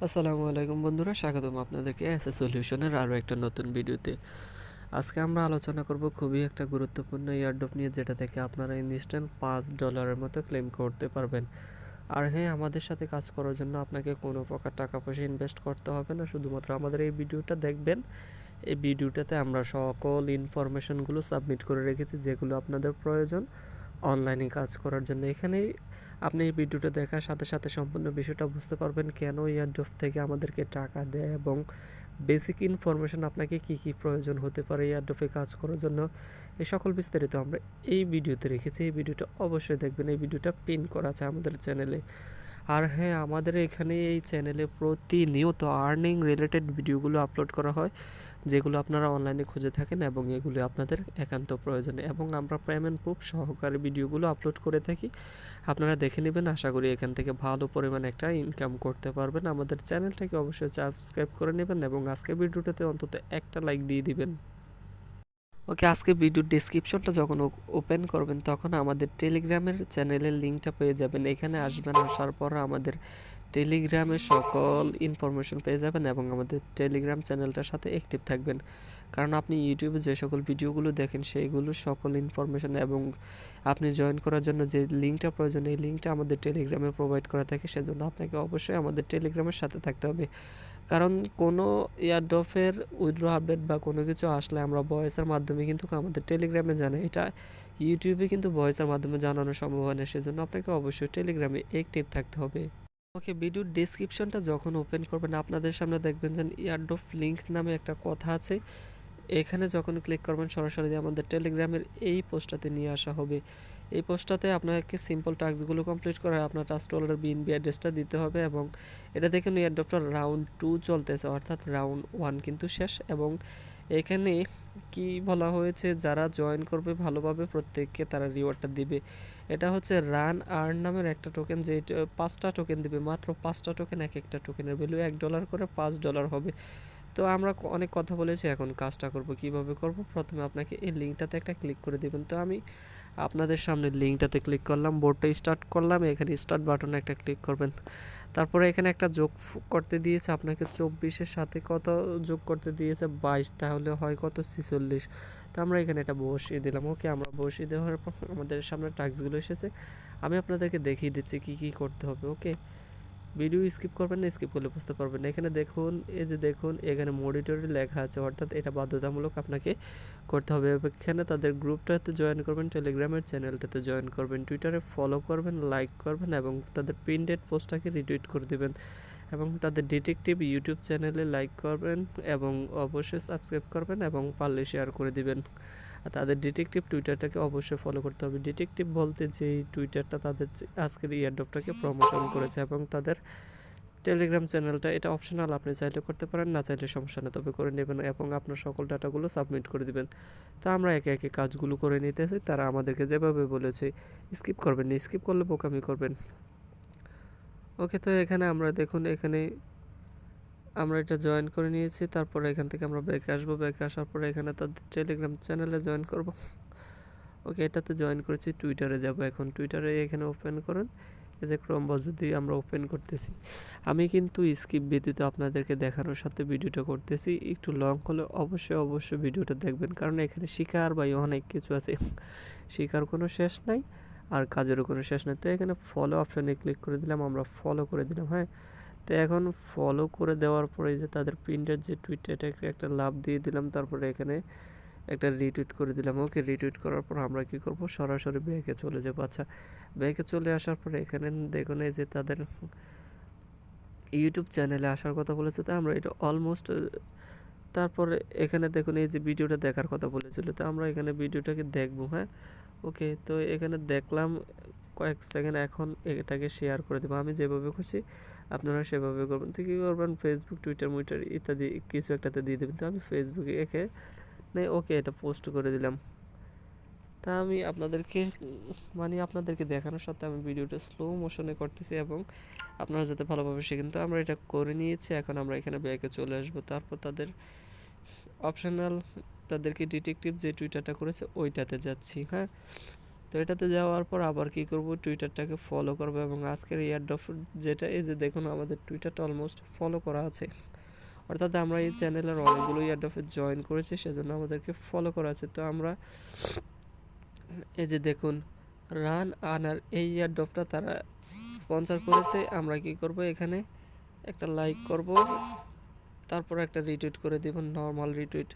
আসসালামু আলাইকুম বন্ধুরা, স্বাগতম আপনাদেরকে সলিউশনের আরও একটা নতুন ভিডিওতে। আজকে আমরা আলোচনা করব খুবই একটা গুরুত্বপূর্ণ এয়ারড্রপ নিয়ে, যেটা থেকে আপনারা ইনস্ট্যান্ট $5 মতো ক্লেম করতে পারবেন। আর হ্যাঁ, আমাদের সাথে কাজ করার জন্য আপনাকে কোনো প্রকার টাকা পয়সা ইনভেস্ট করতে হবে না, শুধুমাত্র আমাদের এই ভিডিওটা দেখবেন। এই ভিডিওটাতে আমরা সকল ইনফরমেশনগুলো সাবমিট করে রেখেছি যেগুলো আপনাদের প্রয়োজন অনলাইনে কাজ করার জন্য। এখানে আপনি এই ভিডিওটা দেখার সাথে সাথে সম্পূর্ণ বিষয়টা বুঝতে পারবেন কেন এয়ারড্রপ থেকে আমাদেরকে টাকা দেয় এবং বেসিক ইনফরমেশন আপনাকে কি কি প্রয়োজন হতে পারে এয়ারড্রপে কাজ করার জন্য। এই সকল বিস্তারিত আমরা এই ভিডিওতে রেখেছি। এই ভিডিওটা অবশ্যই দেখবেন, এই ভিডিওটা পিন করা আছে আমাদের চ্যানেলে। আর হ্যাঁ, আমাদের এখানে এই চ্যানেলে প্রতিনিয়ত আর্নিং রিলেটেড ভিডিওগুলো আপলোড করা হয়, যেগুলো আপনারা অনলাইনে খুঁজে থাকেন এবং এগুলো আপনাদের একান্ত প্রয়োজনে, এবং আমরা পেমেন্ট প্রুফ সহকারে ভিডিওগুলো আপলোড করে থাকি। আপনারা দেখে নেবেন, আশা করি এখান থেকে ভালো পরিমাণে একটা ইনকাম করতে পারবেন। আমাদের চ্যানেলটাকে অবশ্যই সাবস্ক্রাইব করে নেবেন এবং আজকে ভিডিওটাতে অন্তত একটা লাইক দিয়ে দিবেন। ওকে, আজকে ভিডিওর ডিসক্রিপশনটা যখন ওপেন করবেন তখন আমাদের টেলিগ্রামের চ্যানেলের লিঙ্কটা পেয়ে যাবেন। এখানে আসবেন, আসার পর আমাদের টেলিগ্রামের সকল ইনফরমেশন পেয়ে যাবেন এবং আমাদের টেলিগ্রাম চ্যানেলটার সাথে অ্যাক্টিভ থাকবেন। কারণ আপনি ইউটিউবে যে সকল ভিডিওগুলো দেখেন সেইগুলো সকল ইনফরমেশন এবং আপনি জয়েন করার জন্য যে লিঙ্কটা প্রয়োজন, এই লিঙ্কটা আমাদের টেলিগ্রামে প্রোভাইড করা থাকে। সেজন্য আপনাকে অবশ্যই আমাদের টেলিগ্রামের সাথে থাকতে হবে। কারণ কোনো এয়ারড্রপের উইথড্র আপডেট বা কোনো কিছু আসলে আমরা ভয়েসের মাধ্যমে কিন্তু আমাদের টেলিগ্রামে জানাই। এটা ইউটিউবে কিন্তু ভয়েসের মাধ্যমে জানানো সম্ভব হয় না, সেজন্য আপনাকে অবশ্যই টেলিগ্রামে অ্যাক্টিভ থাকতে হবে। ওকে, ভিডিওর ডেসক্রিপশনটা যখন ওপেন করবেন আপনাদের সামনে দেখবেন যে এয়ারড্রপ লিঙ্ক নামে একটা কথা আছে। এখানে যখন ক্লিক করবেন সরাসরি আমাদের টেলিগ্রামের এই পোস্টটাতে নিয়ে আসা হবে। এই পোস্টটাতে আপনাকে সিম্পল টাস্কগুলো কমপ্লিট করে আপনার ট্রাস্ট হোল্ডার বিএনবি অ্যাড্রেসটা দিতে হবে এবং এটা দেখুন এয়ারড্রপটা রাউন্ড 2 চলতেছে, অর্থাৎ রাউন্ড 1 কিন্তু শেষ। এবং এখানে কি বলা হয়েছে, যারা জয়েন করবে ভালোভাবে প্রত্যেককে তারা রিওয়ার্ডটা দিবে। এটা হচ্ছে রান আর্ন নামের একটা টোকেন, যে 5টা টোকেন দিবে, মাত্র 5টা টোকেন। এক একটা টোকেনের ভ্যালু $1 করে $5 হবে। তো আমরা অনেক কথা বলেছি, এখন কাজটা করব কিভাবে করব। প্রথমে আপনাকে এই লিঙ্কটাতে একটা ক্লিক করে দিবেন। তো আমি আপনাদের সামনে লিঙ্কটাতে ক্লিক করলাম, বোর্ডটা স্টার্ট করলাম, এখানে স্টার্ট বাটনে একটা ক্লিক করবেন। তারপরে এখানে একটা যোগ করতে দিয়েছে আপনাকে, 24-এর সাথে কত যোগ করতে দিয়েছে 22, তাহলে হয় কত 46। তো আমরা এখানে এটা বসিয়ে দিলাম। ওকে, আমরা বসিয়ে দেওয়ার পর আমাদের সামনে টাস্কগুলো এসেছে। আমি আপনাদেরকে দেখিয়ে দিচ্ছি কি কি করতে হবে। ওকে, ভিডিও স্কিপ করবেন না, স্কিপ করলে বুঝতে পারবেন না। এখানে দেখুন, এই যে দেখুন এখানে মনিটরে লেখা আছে, অর্থাৎ এটা বাধ্যতামূলক আপনাকে করতে হবে। এখানে তাদের গ্রুপটাতে জয়েন করবেন, টেলিগ্রামের চ্যানেলটাতে জয়েন করবেন, টুইটারে ফলো করবেন, লাইক করবেন এবং তাদের প্রিন্টেড পোস্টটাকে রিটুইট করে দেবেন এবং তাদের ডিটেকটিভ ইউটিউব চ্যানেলে লাইক করবেন এবং অবশ্যই সাবস্ক্রাইব করবেন এবং পারলে শেয়ার করে দিবেন। আর তাদের ডিটেকটিভ টুইটারটাকে অবশ্যই ফলো করতে হবে। ডিটেকটিভ বলতে যেই টুইটারটা তাদের আজকের এয়ারড্রপটাকে প্রমোশন করেছে, এবং তাদের টেলিগ্রাম চ্যানেলটা, এটা অপশনাল, আপনি চাইলে করতে পারেন, না চাইলে সমস্যা নেই, তবে করে নেবেন এবং আপনার সকল ডাটাগুলো সাবমিট করে দিবেন। তা আমরা একে একে কাজগুলো করে নিতেছি, তারা আমাদেরকে যেভাবে বলেছে। স্কিপ করবেন না, স্কিপ করলে বোকামি করবেন। ওকে, তো এখানে আমরা দেখুন, এখানে আমরা এটা জয়েন করে নিয়েছি। তারপরে এখান থেকে আমরা ব্যাকে আসবো, ব্যাকে আসার পরে এখানে তাদের টেলিগ্রাম চ্যানেলে জয়েন করব। ওকে, এটাতে জয়েন করেছি। টুইটারে যাব, এখন টুইটারে এখানে ওপেন করেন, এই যে ক্রোম ব্রাউজার দিয়ে আমরা ওপেন করতেছি। আমি কিন্তু স্কিপ ব্যতীত আপনাদেরকে দেখানোর সাথে ভিডিওটা করতেছি, একটু লং হলে অবশ্যই ভিডিওটা দেখবেন, কারণ এখানে শিখার বা অনেক কিছু আছে, শিখার কোনো শেষ নাই আর কাজেরও কোনো শেষ নাই। তো এখানে ফলো অপশানে ক্লিক করে দিলাম, আমরা ফলো করে দিলাম। হ্যাঁ, তো এখন ফলো করে দেওয়ার পরে যে তাদের প্রিন্টের যে টুইটটা, এটাকে একটা লাভ দিয়ে দিলাম, তারপরে এখানে একটা রিটুইট করে দিলাম। ওকে, রিটুইট করার পর আমরা কি করব, সরাসরি ব্যাকে চলে যাবো। আচ্ছা, ব্যাকে চলে আসার পরে এখানে দেখুন এই যে তাদের ইউটিউব চ্যানেলে আসার কথা বলেছে, তো আমরা এটা অলমোস্ট, তারপরে এখানে দেখুন এই যে ভিডিওটা দেখার কথা বলেছিল, তো আমরা এখানে ভিডিওটাকে দেখবো। হ্যাঁ, ওকে, তো এখানে দেখলাম কয়েক সেকেন্ড, এখন এটাকে শেয়ার করে দেবো। আমি যেভাবে খুশি আপনারা সেভাবে করবেন। তো কী করবেন, ফেসবুক, টুইটার মুইটার ইত্যাদি কিছু একটাতে দিয়ে দেবেন। তো আমি ফেসবুকে একে নেই, ওকে, এটা পোস্ট করে দিলাম। তা আমি আপনাদেরকে আপনাদেরকে দেখানোর সাথে আমি ভিডিওটা স্লো মোশনে করতেছি এবং আপনারা যাতে ভালোভাবে শেখেন। তো আমরা এটা করে নিয়েছি, এখন আমরা এখানে ব্যাকে চলে আসবো। তারপর তাদের অপশনাল, তাদেরকে ডিটেকটিভ যে টুইটারটা করেছে ওইটাতে যাচ্ছি। হ্যাঁ, তো এটাতে যাওয়ার পর আবার কি করব, টুইটারটাকে ফলো করব এবং আজকের এয়ারড্রপ যেটা, এই যে দেখুন আমাদের টুইটারটা অলমোস্ট ফলো করা আছে, অর্থাৎ আমরা এই চ্যানেলের অনেকগুলো এয়ারড্রপে জয়েন করেছি, সেজন্য আমাদেরকে ফলো করা আছে। তো আমরা এই যে দেখুন রান আনার এই এয়ারড্রপটা তারা স্পন্সর করেছে। আমরা কি করব, এখানে একটা লাইক করব, তারপর একটা রিটুইট করে দেব, নর্মাল রিটুইট।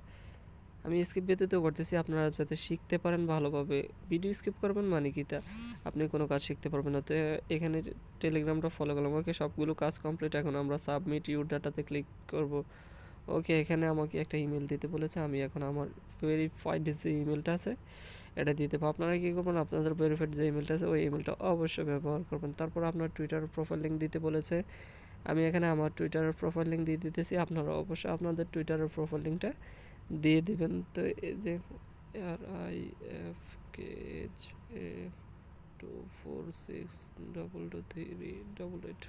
আমি স্কিপ ব্যতীত করতেছি, আপনারা যাতে শিখতে পারেন ভালোভাবে। ভিডিও স্কিপ করবেন মানে কি, তা আপনি কোনো কাজ শিখতে পারবেন না। তো এখানে টেলিগ্রামটা ফলো করলাম, ওকে সবগুলো কাজ কমপ্লিট। এখন আমরা সাবমিট ইউর ডাটাতে ক্লিক করব। ওকে, এখানে আমাকে একটা ইমেল দিতে বলেছে, আমি এখন আমার ভেরিফাইড যে ইমেলটা আছে এটা দিয়ে দেবো। আপনারা কী করবেন, আপনাদের ভেরিফাইড যে ইমেলটা আছে ওই ইমেলটা অবশ্যই ব্যবহার করবেন। তারপর আপনার টুইটার প্রোফাইল লিঙ্ক দিতে বলেছে, আমি এখানে আমার টুইটারের প্রোফাইল লিঙ্ক দিয়ে দিতেছি। আপনারা অবশ্যই আপনাদের টুইটারের প্রোফাইল লিঙ্কটা দিয়ে দিবেন। তো এই যে RIFKH24622388,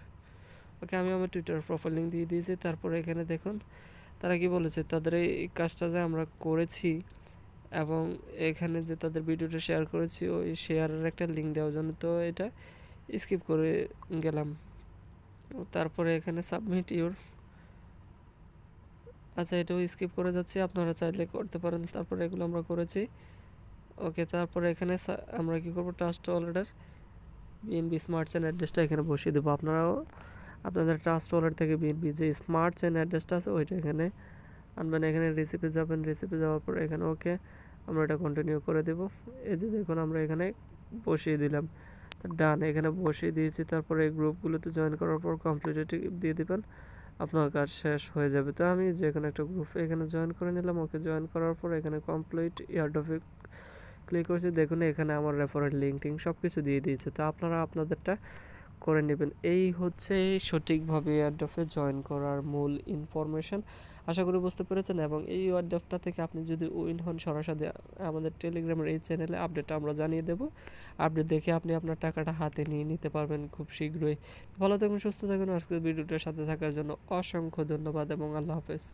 ওকে আমি আমার টুইটার প্রোফাইল লিঙ্ক দিয়ে দিয়েছি। তারপরে এখানে দেখুন তারা কি বলেছে, তাদের এই কাজটা যে আমরা করেছি এবং এখানে যে তাদের ভিডিওটা শেয়ার করেছি ওই শেয়ারের একটা লিঙ্ক দেওয়ার জন্য, তো এটা স্কিপ করে গেলাম। তারপরে এখানে সাবমিট ইউর, আচ্ছা এটাও স্কিপ করে যাচ্ছি, আপনারা চাইলে করতে পারেন। তারপরে এগুলো আমরা করেছি। ওকে, তারপরে এখানে আমরা কি করব, ট্রাস্ট ওয়ালেটের বিএনবি স্মার্ট চেইন অ্যাড্রেসটা এখানে বসিয়ে দেবো। আপনারাও আপনাদের ট্রাস্ট ওয়ালেট থেকে বিএনবি যে স্মার্ট চেইন অ্যাড্রেসটা আছে ওইটা এখানে আনবেন। এখানে রেসিপি যাবেন, রেসিপি যাওয়ার পর এখানে ওকে আমরা এটা কন্টিনিউ করে দেব। এই যে দেখুন আমরা এখানে বসিয়ে দিলাম, ডান, এখানে বসিয়ে দিয়েছি। তারপরে এই গ্রুপগুলোতে জয়েন করার পর কমপ্লিট দিয়ে দেবেন, আপনার কাজ শেষ হয়ে যাবে। তো আমি যে কোনো একটা গ্রুপ এখানে জয়েন করে নিলাম। ওকে, জয়েন করার পর এখানে কমপ্লিট এয়ারড্রপে ক্লিক করছি। দেখুন এখানে আমার রেফারেল লিঙ্ক টিঙ্ক সব কিছু দিয়ে দিয়েছে। তো আপনারা আপনাদেরটা করে নেবেন। এই হচ্ছে সঠিকভাবে এয়ারড্রপে জয়েন করার মূল ইনফরমেশন। আশা করি বুঝতে পেরেছেন। এবং এই এয়ারড্রপটা থেকে আপনি যদি উইন হন, সরাসরি আমাদের টেলিগ্রামের এই চ্যানেলে আপডেটটা আমরা জানিয়ে দেব। আপডেট দেখে আপনি আপনার টাকাটা হাতে নিয়ে নিতে পারবেন খুব শীঘ্রই। ভালো থাকুন, সুস্থ থাকুন। আজকের ভিডিওটার সাথে থাকার জন্য অসংখ্য ধন্যবাদ এবং আল্লাহ হাফেজ।